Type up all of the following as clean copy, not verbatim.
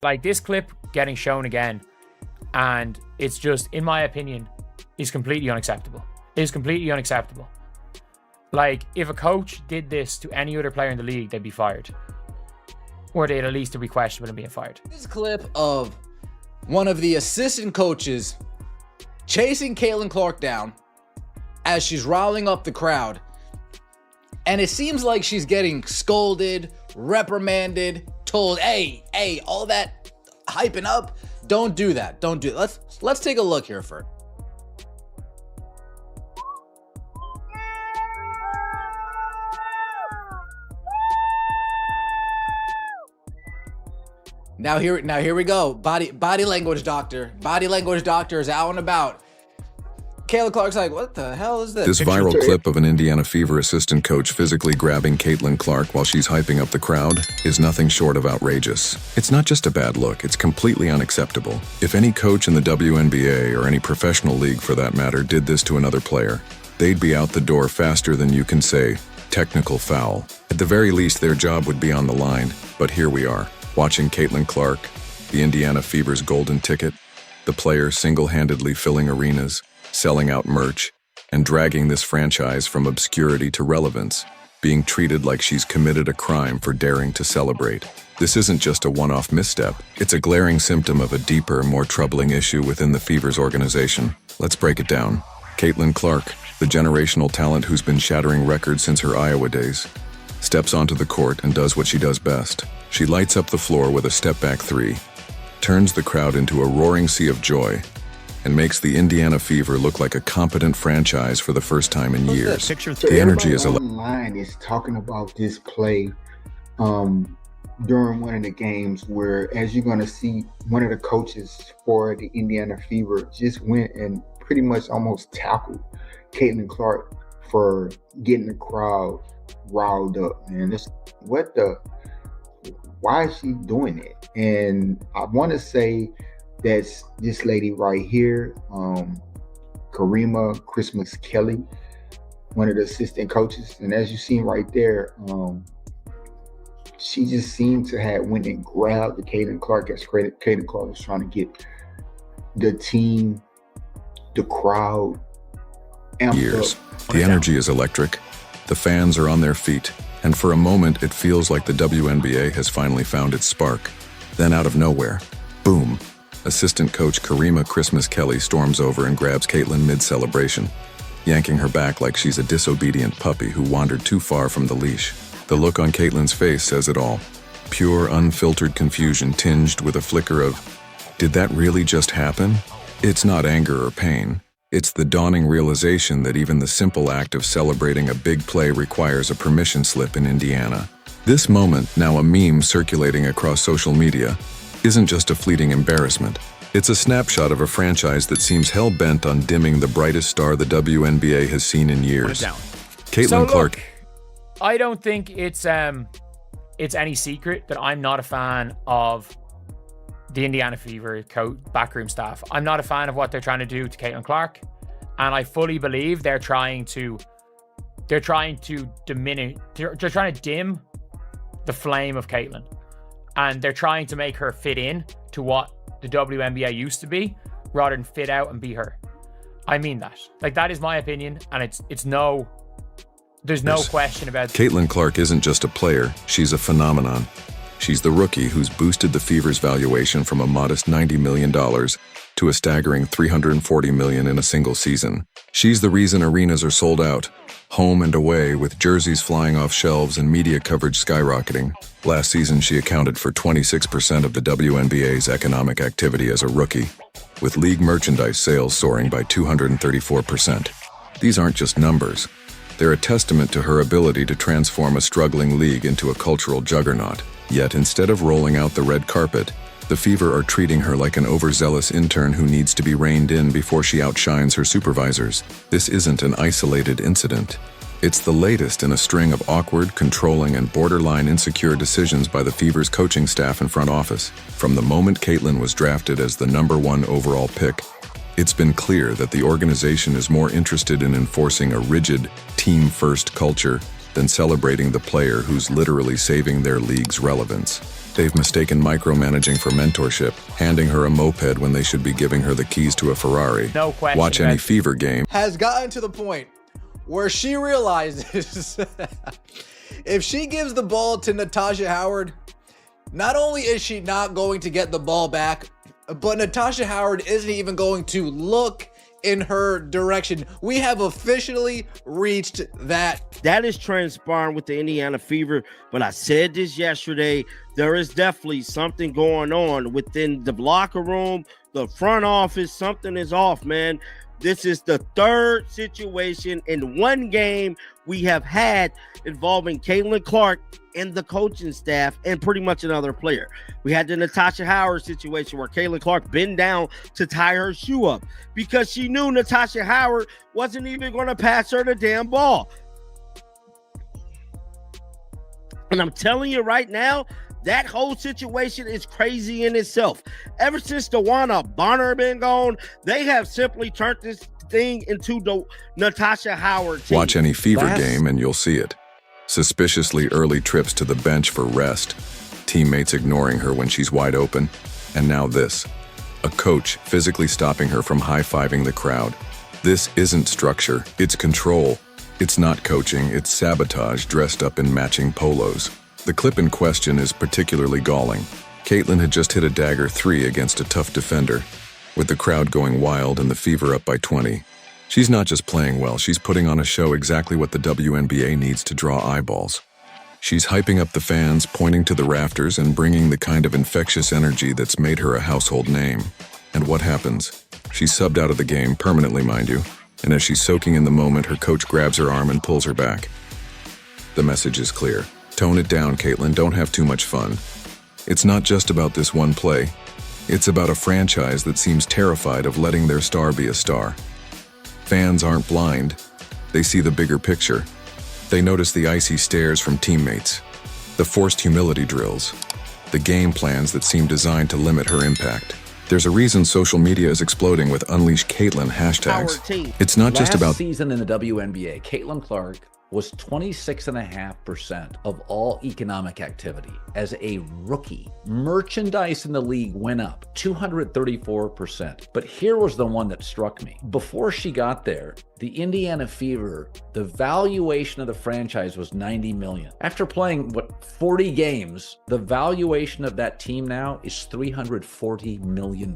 Like, this clip getting shown again, and it's just, in my opinion, is completely unacceptable. It is completely unacceptable. Like, if a coach did this to any other player in the league, they'd be fired. Or they'd at least be questionable in being fired. This clip of one of the assistant coaches chasing Caitlyn Clark down as she's riling up the crowd. And it seems like she's getting scolded, reprimanded, told, hey, all that hyping up, don't do that. Don't do it. Let's take a look here first. Now here we go. Body language doctor. Body language doctor is out and about. Caitlyn Clark's like, what the hell is this? This viral clip of an Indiana Fever assistant coach physically grabbing Caitlyn Clark while she's hyping up the crowd is nothing short of outrageous. It's not just a bad look, it's completely unacceptable. If any coach in the WNBA, or any professional league for that matter, did this to another player, they'd be out the door faster than you can say, technical foul. At the very least, their job would be on the line, but here we are, watching Caitlyn Clark, the Indiana Fever's golden ticket, the player single-handedly filling arenas, selling out merch, and dragging this franchise from obscurity to relevance, being treated like she's committed a crime for daring to celebrate. This isn't just a one-off misstep, it's a glaring symptom of a deeper, more troubling issue within the Fever's organization. Let's break it down. Caitlyn Clark, the generational talent who's been shattering records since her Iowa days, steps onto the court and does what she does best. She lights up the floor with a step-back three, turns the crowd into a roaring sea of joy, and makes the Indiana Fever look like a competent franchise for the first time in years. The energy is online is talking about this play during one of the games where, as you're going to see, one of the coaches for the Indiana Fever just went and pretty much almost tackled Caitlyn Clark for getting the crowd riled up. Man, why is she doing it? And I want to say that's this lady right here, Karima Christmas Kelly, one of the assistant coaches. And as you seen right there, she just seemed to have went and grabbed the Caitlyn Clark as Caitlyn Clark was trying to get the team, the crowd, years. The energy is electric. The fans are on their feet. And for a moment, it feels like the WNBA has finally found its spark. Then out of nowhere, boom. Assistant coach Karima Christmas Kelly storms over and grabs Caitlyn mid-celebration, yanking her back like she's a disobedient puppy who wandered too far from the leash. The look on Caitlyn's face says it all. Pure, unfiltered confusion tinged with a flicker of, did that really just happen? It's not anger or pain. It's the dawning realization that even the simple act of celebrating a big play requires a permission slip in Indiana. This moment, now a meme circulating across social media, isn't just a fleeting embarrassment. It's a snapshot of a franchise that seems hell-bent on dimming the brightest star the WNBA has seen in years. Caitlyn Clark. I don't think it's any secret that I'm not a fan of the Indiana Fever backroom staff. I'm not a fan of what they're trying to do to Caitlyn Clark, and I fully believe they're trying to dim the flame of Caitlyn. And they're trying to make her fit in to what the WNBA used to be, rather than fit out and be her. I mean that. Like, that is my opinion, and there's no question about it. Caitlyn Clark isn't just a player, she's a phenomenon. She's the rookie who's boosted the Fever's valuation from a modest $90 million to a staggering $340 million in a single season. She's the reason arenas are sold out, home and away, with jerseys flying off shelves and media coverage skyrocketing. Last season, she accounted for 26% of the WNBA's economic activity as a rookie, with league merchandise sales soaring by 234%. These aren't just numbers. They're a testament to her ability to transform a struggling league into a cultural juggernaut. Yet, instead of rolling out the red carpet, the Fever are treating her like an overzealous intern who needs to be reined in before she outshines her supervisors. This isn't an isolated incident. It's the latest in a string of awkward, controlling, and borderline insecure decisions by the Fever's coaching staff and front office. From the moment Caitlyn was drafted as the #1 overall pick, it's been clear that the organization is more interested in enforcing a rigid, team-first culture than celebrating the player who's literally saving their league's relevance. They've mistaken micromanaging for mentorship, handing her a moped when they should be giving her the keys to a Ferrari. No question. Watch any Fever game. Has gotten to the point where she realizes if she gives the ball to Natasha Howard, not only is she not going to get the ball back, but Natasha Howard isn't even going to look in her direction. We have officially reached that. That is transpiring with the Indiana Fever, but I said this yesterday, there is definitely something going on within the locker room, the front office. Something is off, man. This is the third situation in one game we have had involving Caitlyn Clark and the coaching staff and pretty much another player. We had the Natasha Howard situation where Caitlyn Clark bent down to tie her shoe up because she knew Natasha Howard wasn't even going to pass her the damn ball. And I'm telling you right now, that whole situation is crazy in itself. Ever since DeWanna Bonner been gone, they have simply turned this thing into the Natasha Howard team. Watch any Fever game and you'll see it. Suspiciously early trips to the bench for rest, teammates ignoring her when she's wide open, and now this. A coach physically stopping her from high-fiving the crowd. This isn't structure, it's control. It's not coaching, it's sabotage dressed up in matching polos. The clip in question is particularly galling. Caitlyn had just hit a dagger 3 against a tough defender, with the crowd going wild and the Fever up by 20. She's not just playing well, she's putting on a show exactly what the WNBA needs to draw eyeballs. She's hyping up the fans, pointing to the rafters, and bringing the kind of infectious energy that's made her a household name. And what happens? She's subbed out of the game, permanently mind you, and as she's soaking in the moment, her coach grabs her arm and pulls her back. The message is clear. Tone it down, Caitlyn, don't have too much fun. It's not just about this one play. It's about a franchise that seems terrified of letting their star be a star. Fans aren't blind. They see the bigger picture. They notice the icy stares from teammates, the forced humility drills, the game plans that seem designed to limit her impact. There's a reason social media is exploding with Unleash Caitlyn hashtags. It's not just about... Last season in the WNBA, Caitlyn Clark was 26.5% of all economic activity as a rookie. Merchandise in the league went up 234%. But here was the one that struck me. Before she got there, the Indiana Fever, the valuation of the franchise was $90 million. After playing, 40 games, the valuation of that team now is $340 million.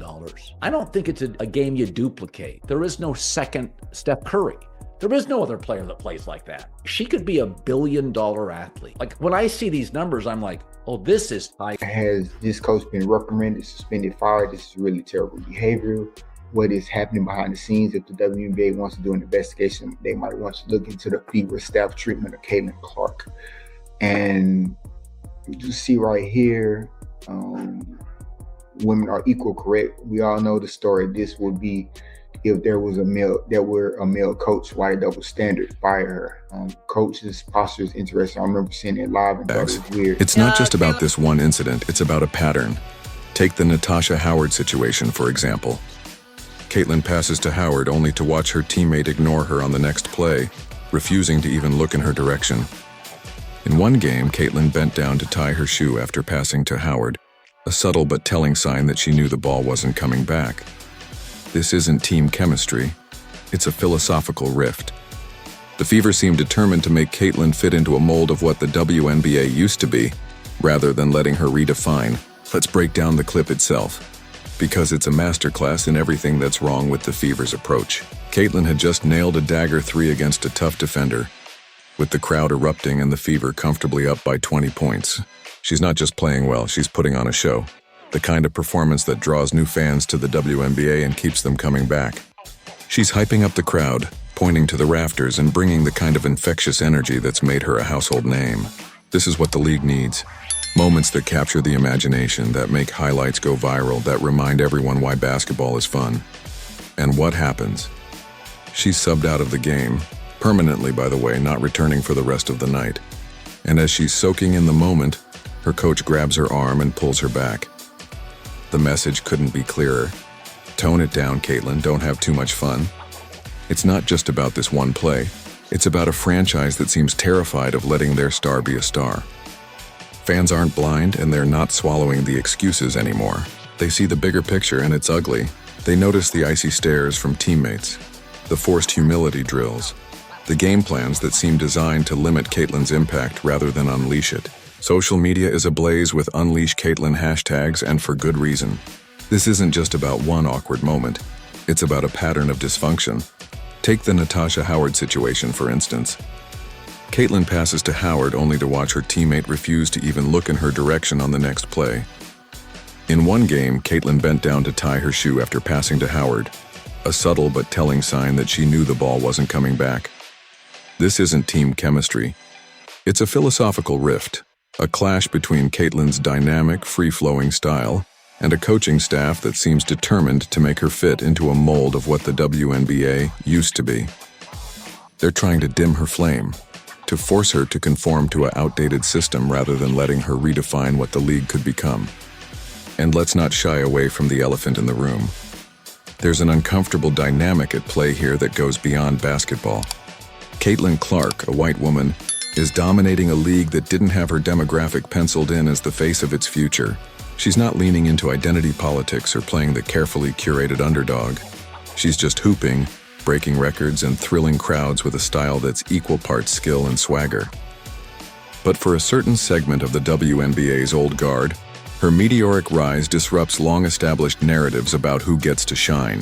I don't think it's a game you duplicate. There is no second Steph Curry. There is no other player that plays like that. She could be $1 billion athlete. Like, when I see these numbers, I'm like, oh, this is high. Has this coach been reprimanded, suspended, fired? This is really terrible behavior. What is happening behind the scenes? If the WNBA wants to do an investigation, they might want to look into the Fever staff treatment of Caitlyn Clark. And you see right here, women are equal, correct? We all know the story. This would be if there was a male coach, why the double standard? Fire her. Coach's posture is interesting. I remember seeing it live and thought it was weird. It's not just about this one incident, it's about a pattern. Take the Natasha Howard situation, for example. Caitlyn passes to Howard only to watch her teammate ignore her on the next play, refusing to even look in her direction. In one game, Caitlyn bent down to tie her shoe after passing to Howard, a subtle but telling sign that she knew the ball wasn't coming back. This isn't team chemistry, it's a philosophical rift. The Fever seem determined to make Caitlyn fit into a mold of what the WNBA used to be, rather than letting her redefine. Let's break down the clip itself, because it's a masterclass in everything that's wrong with the Fever's approach. Caitlyn had just nailed a dagger 3 against a tough defender, with the crowd erupting and the Fever comfortably up by 20 points. She's not just playing well, she's putting on a show. The kind of performance that draws new fans to the WNBA and keeps them coming back. She's hyping up the crowd, pointing to the rafters, and bringing the kind of infectious energy that's made her a household name. This is what the league needs. Moments that capture the imagination, that make highlights go viral, that remind everyone why basketball is fun. And what happens? She's subbed out of the game, permanently by the way, not returning for the rest of the night. And as she's soaking in the moment, her coach grabs her arm and pulls her back. The message couldn't be clearer. Tone it down, Caitlyn, don't have too much fun. It's not just about this one play. It's about a franchise that seems terrified of letting their star be a star. Fans aren't blind, and they're not swallowing the excuses anymore. They see the bigger picture, and it's ugly. They notice the icy stares from teammates, the forced humility drills, the game plans that seem designed to limit Caitlyn's impact rather than unleash it. Social media is ablaze with Unleash Caitlyn hashtags, and for good reason. This isn't just about one awkward moment. It's about a pattern of dysfunction. Take the Natasha Howard situation, for instance. Caitlyn passes to Howard only to watch her teammate refuse to even look in her direction on the next play. In one game, Caitlyn bent down to tie her shoe after passing to Howard, a subtle but telling sign that she knew the ball wasn't coming back. This isn't team chemistry. It's a philosophical rift, a clash between Caitlyn's dynamic, free-flowing style and a coaching staff that seems determined to make her fit into a mold of what the WNBA used to be. They're trying to dim her flame, to force her to conform to an outdated system rather than letting her redefine what the league could become. And let's not shy away from the elephant in the room. There's an uncomfortable dynamic at play here that goes beyond basketball. Caitlyn Clark, a white woman, is dominating a league that didn't have her demographic penciled in as the face of its future. She's not leaning into identity politics or playing the carefully curated underdog. She's just hooping, breaking records, and thrilling crowds with a style that's equal parts skill and swagger. But for a certain segment of the WNBA's old guard, her meteoric rise disrupts long-established narratives about who gets to shine.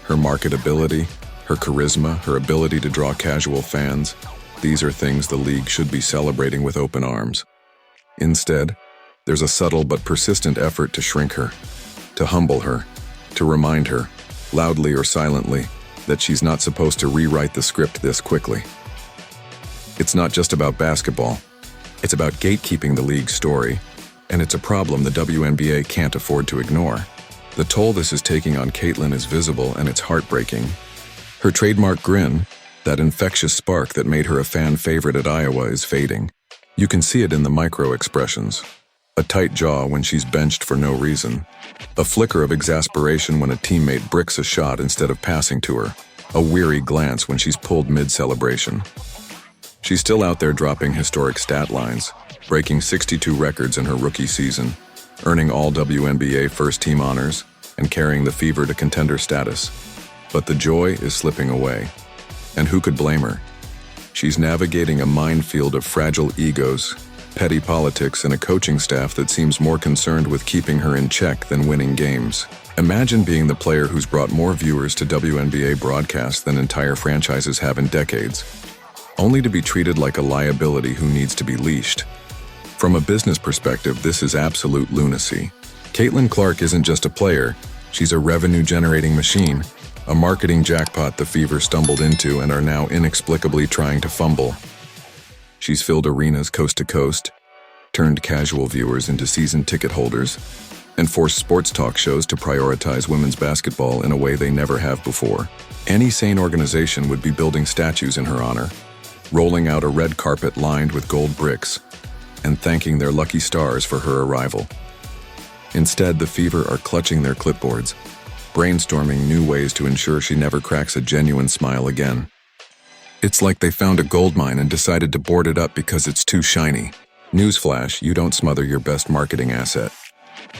Her marketability, her charisma, her ability to draw casual fans, these are things the league should be celebrating with open arms. Instead, there's a subtle but persistent effort to shrink her, to humble her, to remind her, loudly or silently, that she's not supposed to rewrite the script this quickly. It's not just about basketball. It's about gatekeeping the league's story, and it's a problem the WNBA can't afford to ignore. The toll this is taking on Caitlyn is visible, and it's heartbreaking. Her trademark grin, that infectious spark that made her a fan favorite at Iowa, is fading. You can see it in the micro-expressions. A tight jaw when she's benched for no reason. A flicker of exasperation when a teammate bricks a shot instead of passing to her. A weary glance when she's pulled mid-celebration. She's still out there dropping historic stat lines, breaking 62 records in her rookie season, earning all WNBA first-team honors, and carrying the Fever to contender status. But the joy is slipping away. And who could blame her? She's navigating a minefield of fragile egos, petty politics, and a coaching staff that seems more concerned with keeping her in check than winning games. Imagine being the player who's brought more viewers to WNBA broadcasts than entire franchises have in decades, only to be treated like a liability who needs to be leashed. From a business perspective, this is absolute lunacy. Caitlyn Clark isn't just a player, she's a revenue-generating machine, a marketing jackpot the Fever stumbled into and are now inexplicably trying to fumble. She's filled arenas coast to coast, turned casual viewers into season ticket holders, and forced sports talk shows to prioritize women's basketball in a way they never have before. Any sane organization would be building statues in her honor, rolling out a red carpet lined with gold bricks, and thanking their lucky stars for her arrival. Instead, the Fever are clutching their clipboards, brainstorming new ways to ensure she never cracks a genuine smile again. It's like they found a gold mine and decided to board it up because it's too shiny. Newsflash, you don't smother your best marketing asset.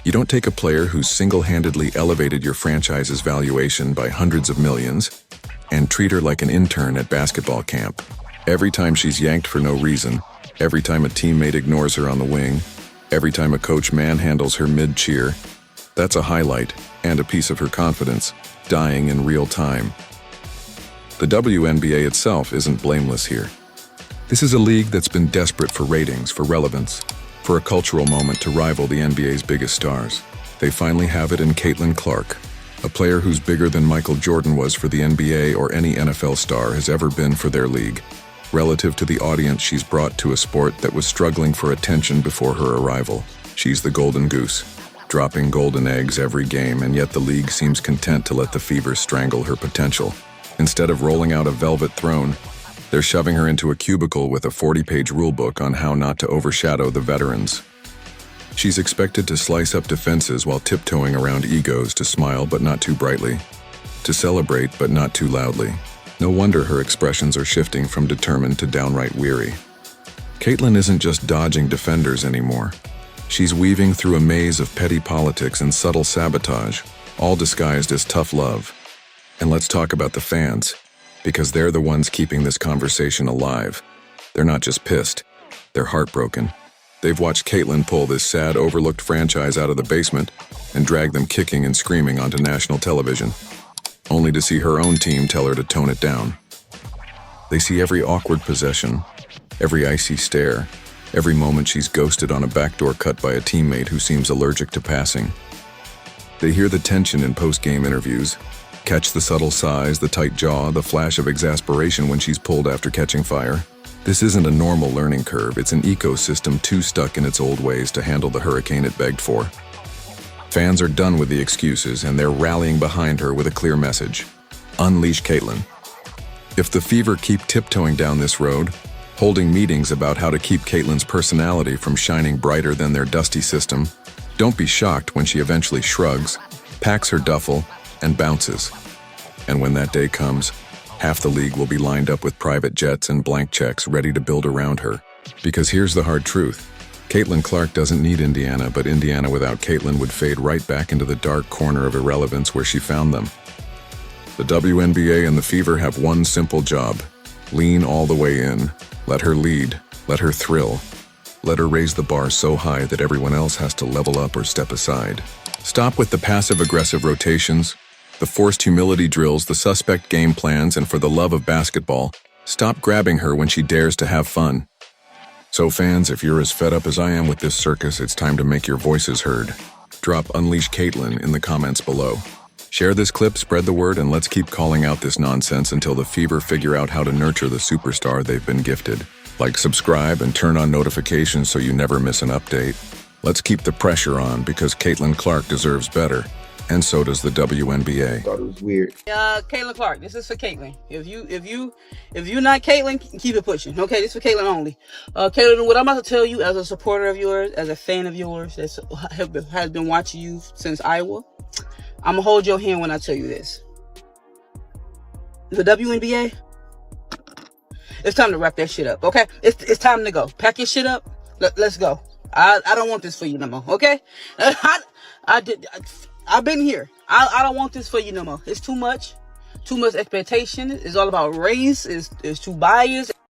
You don't take a player who's single-handedly elevated your franchise's valuation by hundreds of millions and treat her like an intern at basketball camp. Every time she's yanked for no reason, every time a teammate ignores her on the wing, every time a coach manhandles her mid-cheer, that's a highlight and a piece of her confidence, dying in real time. The WNBA itself isn't blameless here. This is a league that's been desperate for ratings, for relevance, for a cultural moment to rival the NBA's biggest stars. They finally have it in Caitlyn Clark, a player who's bigger than Michael Jordan was for the NBA or any NFL star has ever been for their league, relative to the audience she's brought to a sport that was struggling for attention before her arrival. She's the golden goose, dropping golden eggs every game, and yet the league seems content to let the Fever strangle her potential. Instead of rolling out a velvet throne, they're shoving her into a cubicle with a 40-page rulebook on how not to overshadow the veterans. She's expected to slice up defenses while tiptoeing around egos, to smile but not too brightly, to celebrate but not too loudly. No wonder her expressions are shifting from determined to downright weary. Caitlyn isn't just dodging defenders anymore. She's weaving through a maze of petty politics and subtle sabotage, all disguised as tough love. And let's talk about the fans, because they're the ones keeping this conversation alive. They're not just pissed, they're heartbroken. They've watched Caitlyn pull this sad, overlooked franchise out of the basement and drag them kicking and screaming onto national television, only to see her own team tell her to tone it down. They see every awkward possession, every icy stare, every moment she's ghosted on a backdoor cut by a teammate who seems allergic to passing. They hear the tension in post-game interviews, catch the subtle sighs, the tight jaw, the flash of exasperation when she's pulled after catching fire. This isn't a normal learning curve, it's an ecosystem too stuck in its old ways to handle the hurricane it begged for. Fans are done with the excuses and they're rallying behind her with a clear message. Unleash Caitlyn. If the Fever keep tiptoeing down this road, holding meetings about how to keep Caitlyn's personality from shining brighter than their dusty system, don't be shocked when she eventually shrugs, packs her duffel, and bounces. And when that day comes, half the league will be lined up with private jets and blank checks ready to build around her. Because here's the hard truth. Caitlyn Clark doesn't need Indiana, but Indiana without Caitlyn would fade right back into the dark corner of irrelevance where she found them. The WNBA and the Fever have one simple job. Lean all the way in. Let her lead. Let her thrill. Let her raise the bar so high that everyone else has to level up or step aside. Stop with the passive-aggressive rotations, the forced humility drills, the suspect game plans, and for the love of basketball, stop grabbing her when she dares to have fun. So fans, if you're as fed up as I am with this circus, it's time to make your voices heard. Drop Unleash Caitlyn in the comments below. Share this clip, spread the word, and let's keep calling out this nonsense until the Fever figure out how to nurture the superstar they've been gifted. Like, subscribe, and turn on notifications so you never miss an update. Let's keep the pressure on because Caitlyn Clark deserves better. And so does the WNBA. Thought it was weird. Caitlyn Clark, this is for Caitlyn. If you're not Caitlyn, keep it pushing. Okay, this is for Caitlyn only. Caitlyn, what I'm about to tell you as a supporter of yours, as a fan of yours, that has been watching you since Iowa, I'm gonna hold your hand when I tell you this. The WNBA, it's time to wrap that shit up. Okay, it's time to go. Pack your shit up. Let's go. I don't want this for you no more. Okay, I've been here. I don't want this for you no more. It's too much expectation. It's all about race. It's too biased.